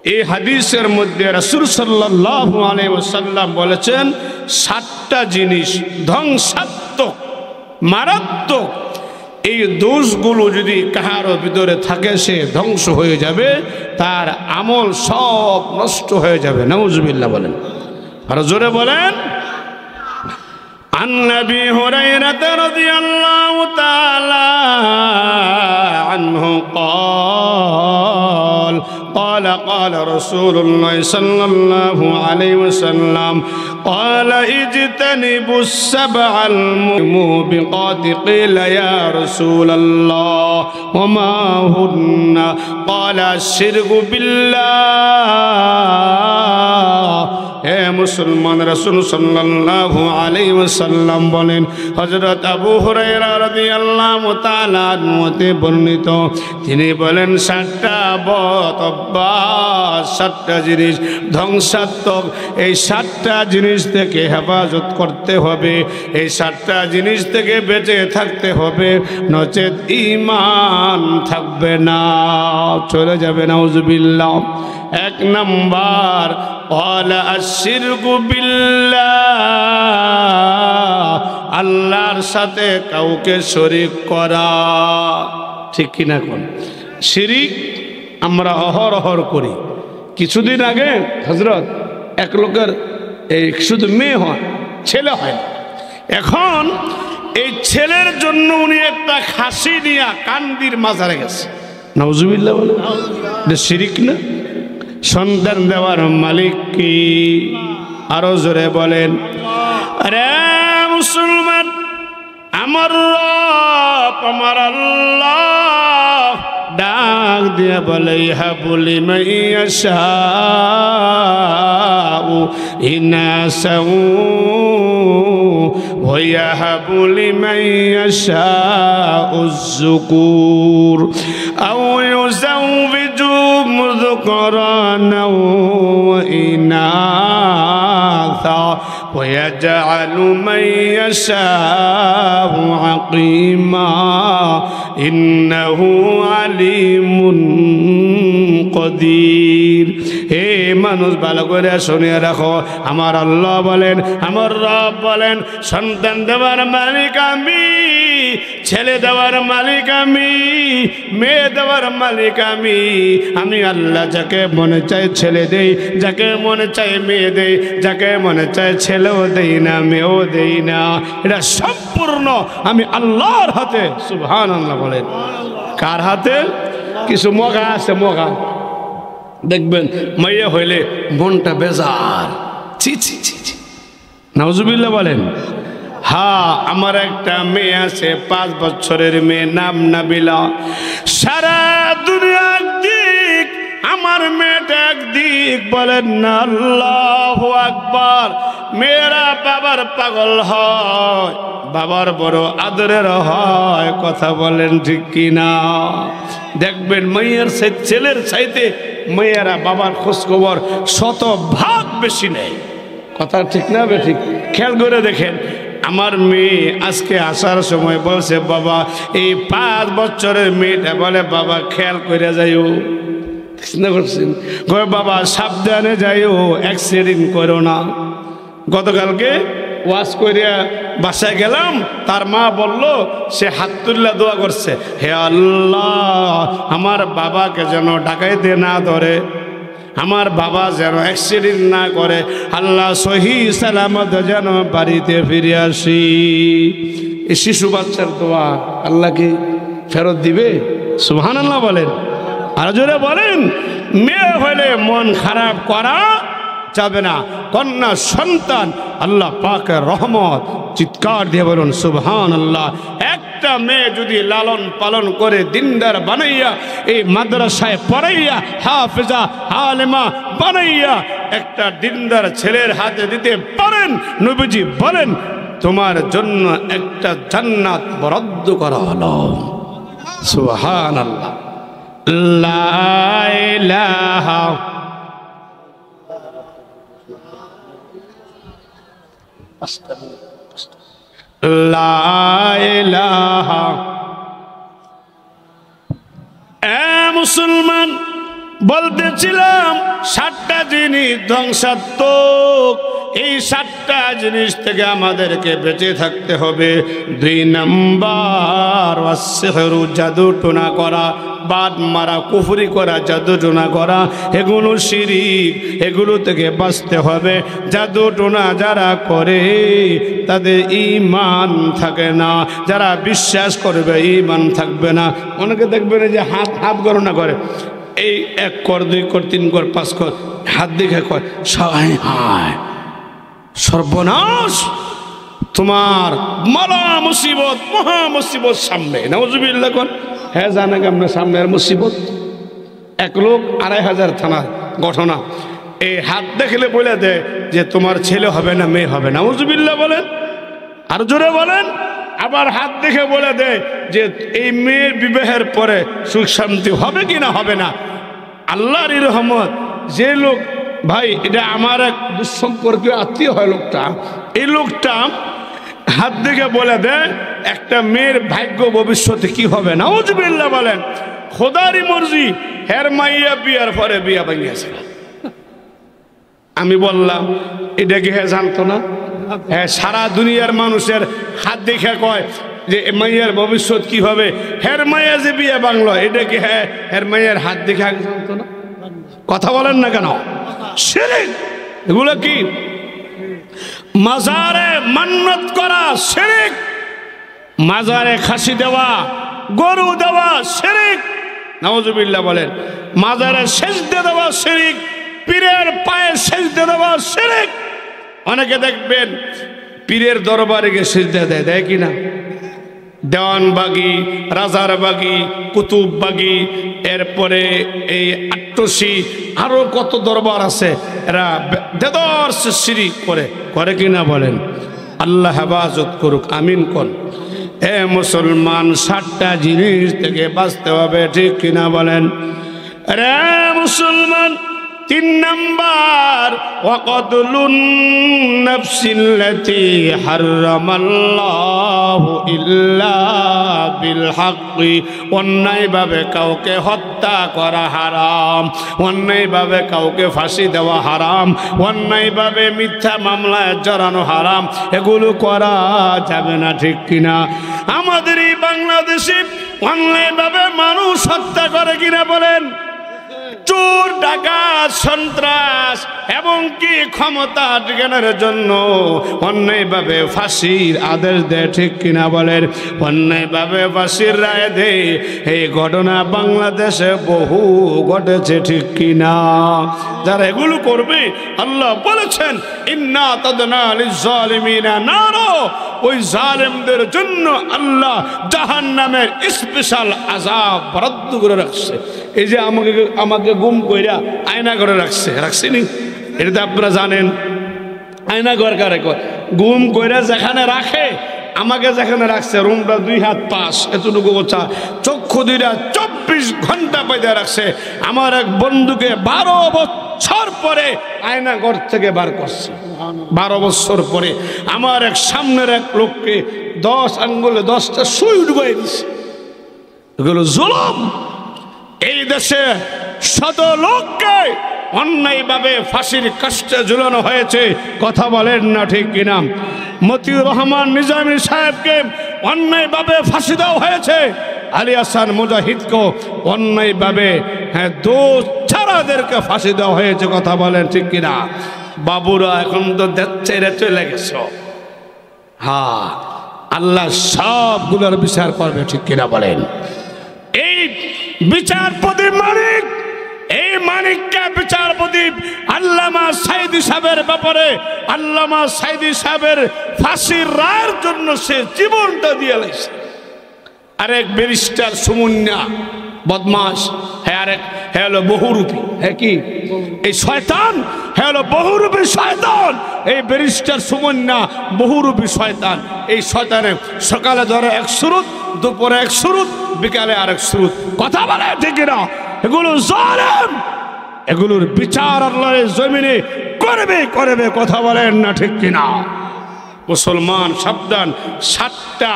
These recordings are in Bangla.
এই হাদিসের মধ্যে রাসূল সাল্লাল্লাহু আলাইহি ওয়াসাল্লাম বলেছেন 7টা জিনিস ধ্বংসাত্মক, মারাত্মক। এই দোষগুলো যদি কাহারও ভিতরে থাকে সে ধ্বংস হয়ে যাবে, তার আমল সব নষ্ট হয়ে যাবে। নাউজুবিল্লাহ বলেন, আর জোরে বলেন। عن أبي هريرة رضي الله تعالى عنه قال رسول الله صلى الله عليه وسلم قال اجتنبوا السبع الموبقات قيل يا رسول الله وما هن قال الشرك بالله হে মুসলমান, রাসূল সাল্লাল্লাহু আলাইহি ওয়াসাল্লাম বলেন, হযরত আবু হুরায়রা রাদিয়াল্লাহু তাআলা আনহুতে বর্ণিত, তিনি বলেন 7টা বদ অভ্যাস, 7টা জিনিস ধ্বংসাত্মক। এই 7টা জিনিস থেকে হেফাজত করতে হবে, এই 7টা জিনিস থেকে বেঁচে থাকতে হবে, নচেত ঈমান থাকবে না, চলে যাবে। নাউজুবিল্লাহ। 1 নাম্বার আশিরকু বিল্লাহ, আল্লাহর সাথে কাউকে শরীক করা। ঠিক কিনা কোন? শিরিক আমরা অহরহর করি। কিছুদিন আগে হযরত এক লোকের এই শুধু মেয়ে হয়, ছেলে হয় না। এখন এই ছেলের জন্য উনি একটা খাসি নিয়ে কান্দির মাজারে গেছে। নাউজুবিল্লাহ বলে, এটা শিরিক না? সন্তান দেওয়ার মালিক কি? আরো জোরে বলেন। আরে মুসলমান, আমার রব, আমার আল্লাহ ডাক দিয়া বলে, হাবুলি মাইয়াশাউ ইনাসাউ ওয়া ইয়াহাবুলি মাইয়াশাউ যুকুর আও ইউযাওবিজুহুম যুকরানা ওয়া ইনাসা ওয়া ইয়াজআলু মাইয়াশাউ আকিমা ইন্নাহু আলিমুন কদির। হে মানুষ, ভালো করে শুনে রাখো, আমার আল্লাহ বলেন, আমার রব বলেন, সন্তান দেওয়ার মালিক আমি, ছেলে দেওয়ার মালিক আমি, মেয়ে দেওয়ার মালিক আমি। আমি আল্লাহ যাকে মনে চাই ছেলে দেই, যাকে মনে চাই মেয়ে দেই, যাকে মনে চাই ছেলেও দেই না, মেয়েও দেই না। এটা সম্পূর্ণ আমি আল্লাহর হাতে। সুবহানাল্লাহ বলেন। কার হাতে? কিছু মগা আছে, মগা দেখবেন মাইয়া হইলে মনটা বেজার, ছি ছি ছি ছি। নাউজুবিল্লাহ বলেন। হ্যাঁ, আমার একটা মেয়ে আছে, 5 বছরের মেয়ে, নাম নাবিলা। সারা দুনিয়া একদিক, আমার মেয়েটা একদিক। বলেন না আল্লাহু আকবার। মেয়েরা বাবার পাগল হয়, বাবার বড় আদরের হয়। কথা বলেন ঠিক কিনা? দেখবেন মেয়ের ছেলের চাইতে মেয়েরা বাবার খোঁজখবর 100 ভাগ বেশি নেয়। কথা ঠিক না বেঠিক? খেয়াল করে দেখেন, আমার মেয়ে আজকে আসার সময় বলছে, বাবা এই 5 বছরের মেয়েটা বলে, বাবা খেয়াল করে যাইও। চিন্তা করছেন? বাবা সাবধানে যাইও, অ্যাক্সিডেন্ট করো না। গতকালকে ওয়াজ করিয়া বাসায় গেলাম, তার মা বলল, সে হাত তুল্লা দোয়া করছে, হে আল্লাহ আমার বাবাকে যেন ডাকাইতে না ধরে, আমার বাবা যেন অ্যাক্সিডেন্ট না করে, আল্লাহ সহি সালামত যেন বাড়িতে ফিরে আসি। এই শিশু বাচ্চার দোয়া আল্লাহ কি ফেরত দিবে? সুবহানাল্লাহ বলেন। আর জোরে বলেন। মেয়ে হলে মন খারাপ করা যাবে না। কন্যা সন্তান আল্লাহ পাকের রহমত। চিৎকার দিয়ে বলুন সুবহানাল্লাহ। একটা মেয়ে যদি লালন পালন করে দিনদার বানাইয়া, এই মাদ্রাসায় পড়াইয়া, হাফেজা আলেমা বানাইয়া একটা দিনদার ছেলের হাতে দিতে পারেন, নবীজি বলেন তোমার জন্য একটা জান্নাত বরাদ্দ করা হলো। সুবহানাল্লাহ। লা ইলাহা লা ইলাহা। মুসলমান বলতেছিলাম ধ্বংসাত্মক এই 7টা জিনিস থেকে আমাদেরকে বেঁচে থাকতে হবে। 2 নাম্বার ওয়াসসিহরু, জাদু টোনা করা, বাদ মারা, কুফরি করা, জাদু টোনা করা, এগুলো শিরিক, এগুলো থেকে বাঁচতে হবে। জাদু টোনা যারা করে তাদের ঈমান থাকে না, যারা বিশ্বাস করবে ঈমান থাকবে না। অনেকে দেখবেন যে হাত গণনা করে, এই 1 কর 2 কর 3 কর 5 কর, হাত দেখে কয় হায় সর্বনাশ, তোমার মালা মুসিবত মহা মুসিবত সামনে, নাউজুবিল্লাহ কোন। হ্যাঁ জানে আপনার সামনের মুসিবত। 1 লোক 2500 থানার ঘটনা, এই হাত দেখলে বলে দেয় যে তোমার ছেলে হবে না মেয়ে হবে, নাউজুবিল্লাহ বলেন, আর জোরে বলেন। আবার হাত দেখে বলে দেয় যে এই মেয়ের বিবাহের পরে সুখ শান্তি হবে কি না হবে না। আল্লাহর রহমত, যে লোক, ভাই এটা আমার এক দুঃসম্পর্কীয় আত্মীয় হয় লোকটা, এই লোকটা হাত দেখে বলে দেয় একটা মেয়ের ভাগ্য ভবিষ্যতে কি হবে, নাউজুবিল্লাহ বলেন। খোদারই মর্জি, হের মাইয়া বিয়ার পরে বিয়া ভাঙিয়েছে। আমি বললাম এটা কি হ্যাঁ জানতো না? হ্যাঁ, সারা দুনিয়ার মানুষের হাত দেখে কয় যে মাইয়ার ভবিষ্যৎ কি হবে, হের মাইয়া যে বিয়া বাংলা, এটা কি হ্যাঁ হের মাইয়ার হাত দেখে আগে জানতো না? কথা বলেন না কেন? শিরক। এগুলো কি? মাজারে মান্নত করা শিরক, মাজারে খাসি দেওয়া, গরু দেওয়া শিরক, নাউজুবিল্লাহ বলেন। মাজারে সেজদা দেওয়া শিরক, পীরের পায়ে সেজদা দেওয়া শিরক। অনেকে দেখবেন পীরের দরবারে গিয়ে সেজদা দেয়, দেয় কিনা? দেওয়ানবাগি, রাজারবাগি, কুতুববাগি, এরপরে এই আট্টসি, আরো কত দরবার আছে, এরা দেদর্শ শিরিক করে কিনা বলেন? আল্লাহ হেফাজত করুক, আমিন কোন। এ মুসলমান, 7টা জিনিস থেকে বাঁচতে হবে, ঠিক কিনা বলেন? রে মুসলমান, 3 নাম্বার ওয়াকতুলুন নাফসিল্লাতী হারামাল্লাহু ইল্লা বিল হাক্কি, অন্যায়ভাবে কাউকে হত্যা করা হারাম, অন্যায়ভাবে কাউকে ফাঁসি দেওয়া হারাম, অন্যায়ভাবে মিথ্যা মামলায় জড়ানো হারাম, এগুলো করা যাবে না, ঠিক কিনা? আমাদের এই বাংলাদেশে অন্যায়ভাবে মানুষ হত্যা করে কিনা বলেন? চোর, ডাকাত, সন্ত্রাস এবং কি ক্ষমতা জ্ঞানের জন্য অন্যায়ভাবে ফাঁসির আদেশ দেয়, ঠিক কিনা বলেন? অন্যায়ভাবে ফাঁসির রায় দেয়। এই ঘটনা বাংলাদেশে বহু ঘটেছে, ঠিক কিনা? যারা এগুলো করবে, আল্লাহ বলেছেন ইন্না তাদনা লিজ-জালিমিনা নার, ওই জালেমদের জন্য আল্লাহ জাহান্নামের স্পেশাল আযাব বরাদ্দ করে রাখছে। এই যে আমাকে গুম কইরা আয়না করে রাখছেনি, এটা তো আপনারা জানেন। আয়না ঘর কারে কয়? গুম কইরা যেখানে রাখে, আমাকে যেখানে রাখছে, রুমটা 2 হাত 5 এতটুকু ওচা, চক্ষু 2টা 24 ঘন্টা পাইতে রাখছে। আমার এক বন্ধুকে 12 বছর পরে আয়না ঘর থেকে বার করছে, 12 বছর পরে। আমার এক সামনের এক লোককে 10 আঙ্গুলে 10টা সুই ঢুকাই দিছে। এগুলো জুলুম। এই দেশে শত লোককে অন্যায়ভাবে ফাঁসির কাস্টে ঝুলানো হয়েছে, কথা বলেন না, ঠিক কিনা? মতিউর রহমান নিজামী সাহেবকে অন্যায়ভাবে ফাঁসি দেওয়া হয়েছে, আলী হাসান মুজাহিদকে অন্যায়ভাবে, হ্যাঁ, দোষ ছাড়াদেরকে ফাঁসি দেওয়া হয়েছে, কথা বলেন ঠিক কিনা? বাবুরা এখন তো ছেড়ে চলে গেছে। হ্যাঁ, আল্লাহ সবগুলোর বিচার করবে, ঠিক কিনা বলেন? এই বিচারপতি মানিক, এই মানিককে বিচারপতি আল্লামা সাইদি সাহেবের ব্যাপারে, আল্লামা সাইদি সাহেবের ফাঁসির রায়ের জন্য সে জীবনটা দিয়ে লাগছে। আরেক ব্যারিস্টার সুমুন্না বদমাস, হ্যাঁ, আরেক হ্যাঁ হলো বহুরূপী, হ্যাঁ কি এই শয়তান, হ্যাঁ হলো বহুরূপী শয়তান। এই ব্যারিস্টার সুমুন্না বহুরূপী শয়তান। এই শয়তানের সকালে ধরে এক সুরত, দুপুরে এক সুরত, বিকালে আরেক সুরত, কথা বলে ঠিক না? এগুলো জালেম, এগুলোর বিচার আল্লাহর জমিনে করবে, কথা বলেন না, ঠিক কিনা? মুসলমান সাবধান, 7টা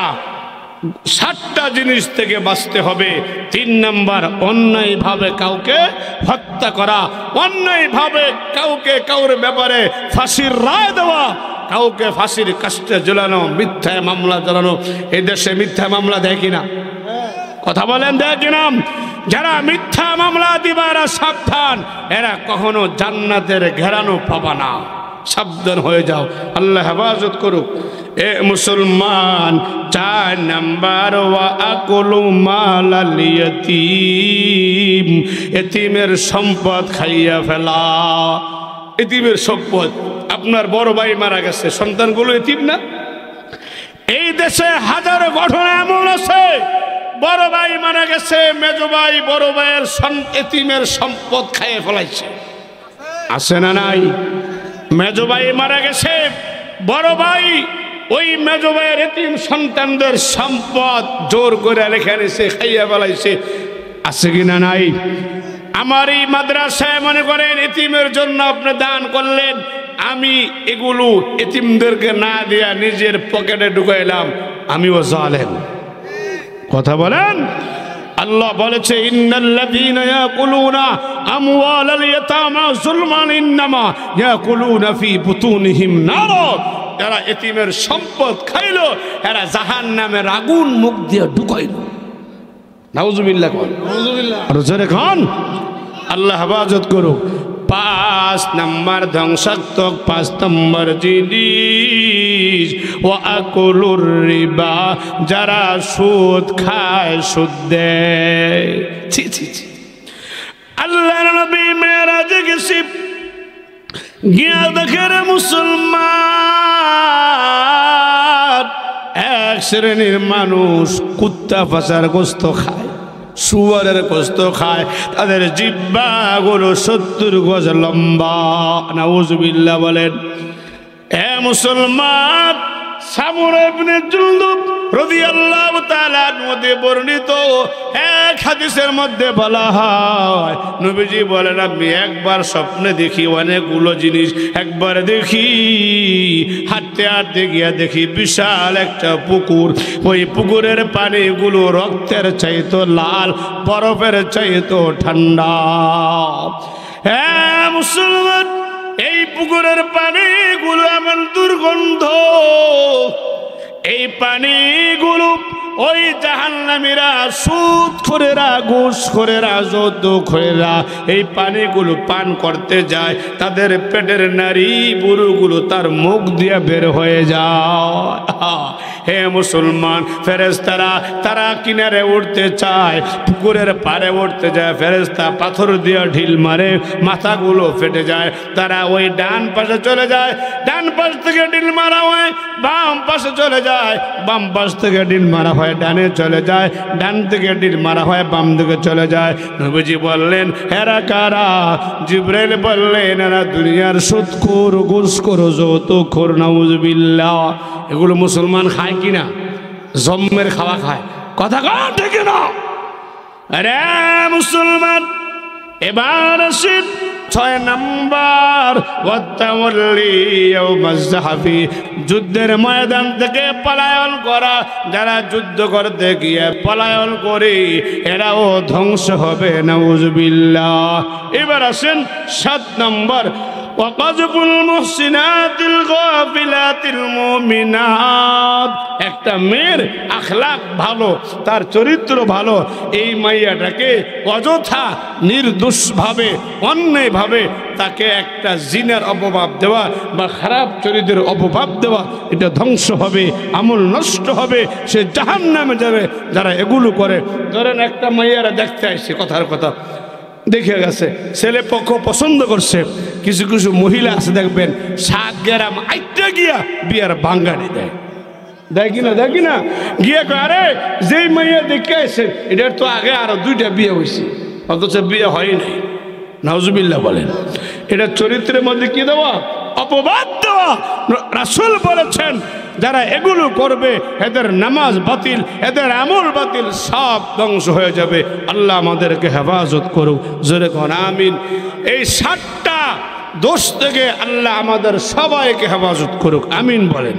7টা জিনিস থেকে বাঁচতে হবে। 3 নাম্বার, অন্যায়ভাবে কাউকে হত্যা করা, অন্যায়ভাবে কাউকে কাউর ব্যাপারে ফাঁসির রায় দেওয়া, কাউকে ফাঁসির কাস্টে ঝুলানো, মিথ্যায় মামলা চালানো। এই দেশে মিথ্যা মামলা দেয় কিনা? কথা বলেন, দেয় কিনা? যারা মিথ্যা মামলা দিবার সাবধান, এরা কখনো জান্নাতের ঘেরানো পাবা না। সাবধান হয়ে যাও, আল্লাহ হেফাজত করুক। এ মুসলমান, 4 নাম্বার, ওয়া আকুলু মালাল ইয়াতীম, এতিমের সম্পদ খাইয়া ফেলা। এতিমের সম্পদ, আপনার বড় ভাই মারা গেছে, সন্তানগুলো এতিম না? এই দেশে হাজারো ঘটনা এমন আছে, বড় ভাই মারা গেছে, মেজ ভাই বড় ভাইয়ের এতিমের সম্পদ খাইয়ে ফেলাইছে। আছে না নাই? মেজ ভাই মারা গেছে, বড় ভাই ওই মেজ ভাইয়ের এতিম সন্তানদের সম্পদ জোর করে লেখা নিছে, খাইয়া ফেলাইছে। আছে কিনা নাই? আমার এই মাদ্রাসায় মনে করেন এতিমের জন্য আপনি দান করলেন, আমি এগুলো এতিমদেরকে না দিয়া নিজের পকেটে ঢুকাইলাম, আমিও জালেম। কথা বলেন। আল্লাহ বলেছে, ইন্নাল্লাযীনা ইয়াকুলুনা আমওয়ালাল ইয়াতামা যুলমান ইন্নামা ইয়াকুলুনা ফী বুতুনিহিম নার। যারা এতিমের সম্পদ খাইলো, এরা জাহান্নামের আগুন মুখ দিয়ে ঢুকাইলো। নাউজুবিল্লাহ। নাউজুবিল্লাহ। আর জোরে খান, আল্লাহ হেফাজত করুক। 5 নাম্বার ধ্বংসাত্মক 5 নম্বর জিনিস, ওয়া আকুলুর রিবা, যারা সুদ খায়, সুদ দেয়। ছি ছি ছি। আল্লাহর নবী মেরাজে গেছে, গিয়া দেখে রে মুসলমান, এক শ্রেণীর মানুষ কুত্তা ফাঁসার গোস্ত খায়, শুয়ারের গোস্ত খায়, তাদের জিহ্বাগুলো 70 গজ লম্বা। নাউজুবিল্লাহ বলেন। এ মুসলমান, সামুরা ইবনে জুলদুব রাদিয়াল্লাহু তাআলা মধ্যে বর্ণিত এক হাদিসের মধ্যে বলা হয়, নবীজি বলেন, আমি একবার স্বপ্নে দেখি অনেকগুলো জিনিস। একবার দেখি হাঁটতে হাঁটতে গিয়া দেখি বিশাল একটা পুকুর, ওই পুকুরের পানিগুলো রক্তের চাইতো লাল, বরফের চাইতো ঠান্ডা। হ্যাঁ মুসলমান, এই পুকুরের পানিগুলো এমন দুর্গন্ধ, এই পানিগুলো ওই জাহান্নামীরা, সুদখোরেরা, ঘুষখোরেরা, যৌতুকখোরেরা এই পানিগুলো পান করতে যায়, তাদের পেটের নারী বুড়োগুলো তার মুখ দিয়ে বের হয়ে যায়। হে মুসলমান, ফেরেশতারা তারা কিনারে উঠতে চায়, পুকুরের পাড়ে উঠতে যায়, ফেরেশতা পাথর দিয়ে ঢিল মারে, মাথাগুলো ফেটে যায়। তারা ওই ডান পাশে চলে যায়, ডান পাশ থেকে ঢিল মারা হয়, বাম পাশে চলে যায়, বাম পাশ থেকে ঢিল মারা হয়, ডানে চলে যায়, ডান থেকে ঢিল মারা হয়, বাম দিকে চলে যায়। নবীজি বললেন, এরা কারা? জিবরাইল বললেন, এরা দুনিয়ার সুদখোর, ঘুষখোর, যৌতুকখোর। নাউজুবিল্লাহ। এগুলো মুসলমান খায় কিনা? জম্মের খাওয়া খায়। কথা কন ঠিক না? আরে মুসলমান, এবার আসেন 6 নাম্বার, যুদ্ধের ময়দান থেকে পলায়ন করা। যারা যুদ্ধ করতে গিয়ে পলায়ন করে, এরাও ধ্বংস হবে। নাউজুবিল্লাহ। এবার আসেন 7 নম্বর, ওয়াকাযফুল মুহসিনাতিল গাফিলাতিল মুমিনাত। একটা মেয়ের আখলাক ভালো, তার চরিত্র ভালো, এই মাইয়াটাকে অযথা নির্দোষভাবে, অন্যায়ভাবে তাকে একটা জিনার অপবাদ দেওয়া বা খারাপ চরিত্রের অপবাদ দেওয়া, এটা ধ্বংস হবে, আমল নষ্ট হবে, সে জাহান্নামে যাবে। যারা এগুলো করে, ধরেন একটা মাইয়ারা দেখতে আসছে, কথার কথা দেখে গেছে, ছেলে পক্ষ পছন্দ করছে, কিছু কিছু মহিলা আছে দেখবেন 7 গ্রাম আইটা গিয়া বিয়ার ভাঙ্গানি দেয়। দেয় কিনা? দেয় কিনা? গিয়ে আরে যেই মাইয়া দেখে আসছে, এটার তো আগে আরো 2টা বিয়ে হয়েছে, অথচ বিয়ে হয় নাই। নাউজুবিল্লাহ বলেন। এটা চরিত্রের মধ্যে কি দেওয়া? অপবাদ দেওয়া। রাসূল বলেছেন, যারা এগুলো করবে এদের নামাজ বাতিল, এদের আমল বাতিল, সব ধ্বংস হয়ে যাবে। আল্লাহ আমাদেরকে হেফাজত করুক। জোরে কোন আমিন। এই 7টা দোষ থেকে আল্লাহ আমাদের সবাইকে হেফাজত করুক। আমিন বলেন।